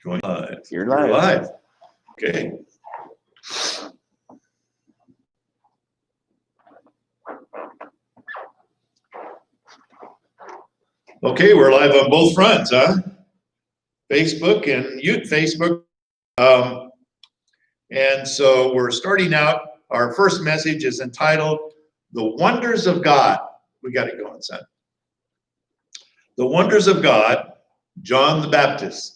Going live. You're You're live. live. Okay. Okay, we're live on both fronts, huh? Facebook and Facebook. And so we're starting out. Our first message is entitled, The Wonders of God. We got it going, son. The Wonders of God, John the Baptist.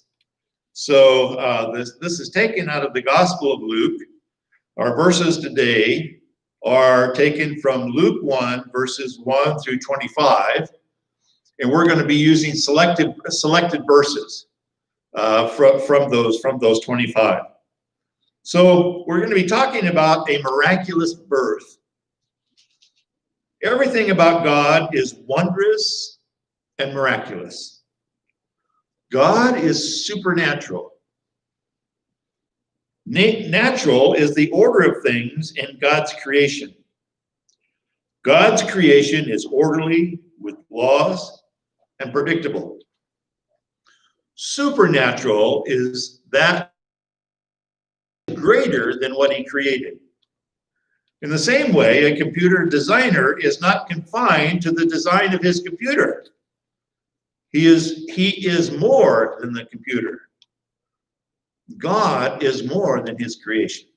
So this is taken out of the Gospel of Luke. Our verses today are taken from Luke 1, verses 1 through 25. And we're going to be using selected verses from those 25. So we're going to be talking about a miraculous birth. Everything about God is wondrous and miraculous. God is supernatural. Natural is the order of things in God's creation. God's creation is orderly, with laws, and predictable. Supernatural is that greater than what he created. In the same way, a computer designer is not confined to the design of his computer. He is more than the computer. God is more than his creation.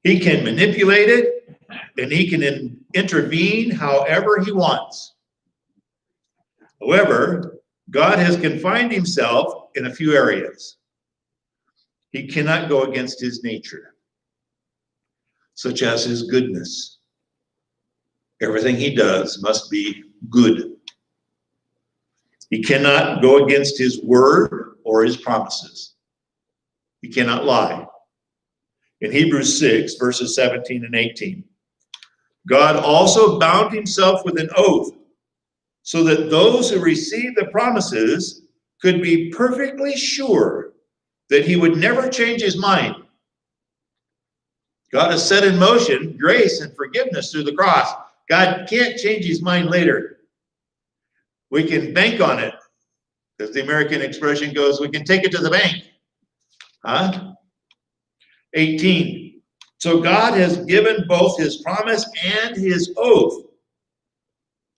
He can manipulate it, and he can intervene however he wants. However, God has confined himself in a few areas. He cannot go against his nature, such as his goodness. Everything he does must be good. He cannot go against his word or his promises. He cannot lie. In Hebrews 6, verses 17 and 18, God also bound himself with an oath so that those who receive the promises could be perfectly sure that he would never change his mind. God has set in motion grace and forgiveness through the cross. God can't change his mind later. We can bank on it. As the American expression goes, we can take it to the bank. 18. So God has given both his promise and his oath,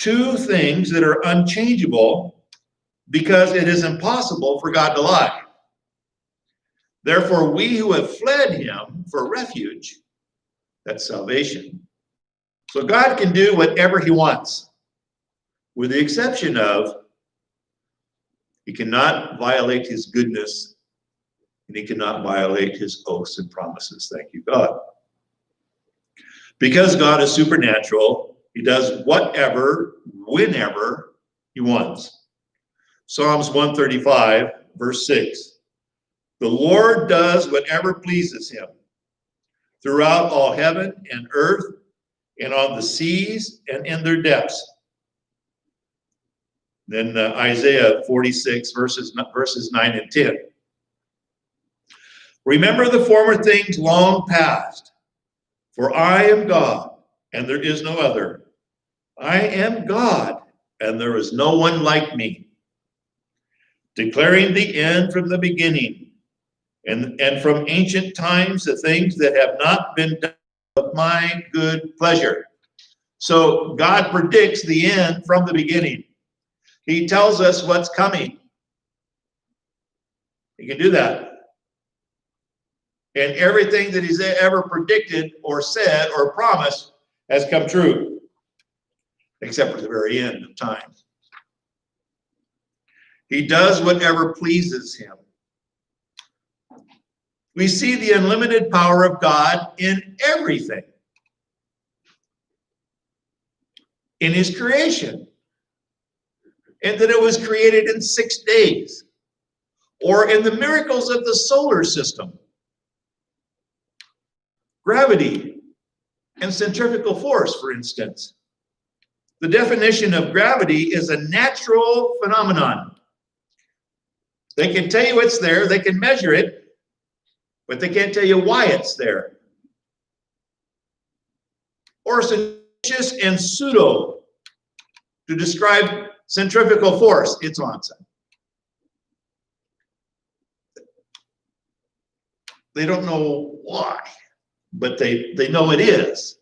two things that are unchangeable because it is impossible for God to lie. Therefore, we who have fled him for refuge, that's salvation. So God can do whatever he wants, with the exception of he cannot violate his goodness, and he cannot violate his oaths and promises. Thank you, God. Because God is supernatural, he does whatever, whenever he wants. Psalms 135, verse 6. The Lord does whatever pleases him throughout all heaven and earth and on the seas and in their depths. Then Isaiah 46, verses 9 and 10. Remember the former things long past, for I am God, and there is no other. I am God, and there is no one like me, declaring the end from the beginning, and from ancient times the things that have not been done of my good pleasure. So God predicts the end from the beginning. He tells us what's coming. He can do that. And everything that he's ever predicted or said or promised has come true, except for the very end of time. He does whatever pleases him. We see the unlimited power of God in everything. In his creation. And that it was created in 6 days. Or in the miracles of the solar system. Gravity and centrifugal force, for instance. The definition of gravity is a natural phenomenon. They can tell you it's there, they can measure it, but they can't tell you why it's there. Or fictitious and pseudo to describe centrifugal force. It's nonsense. they don't know why, but they know it is.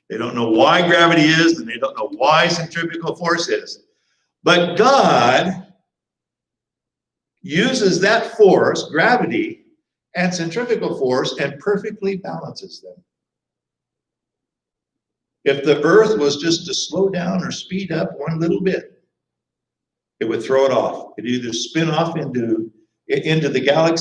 They don't know why gravity is, and they don't know why centrifugal force is. But God uses that force, gravity, and centrifugal force, and perfectly balances them. If the Earth was just to slow down or speed up one little bit, it would throw it off. It'd either spin off into the galaxy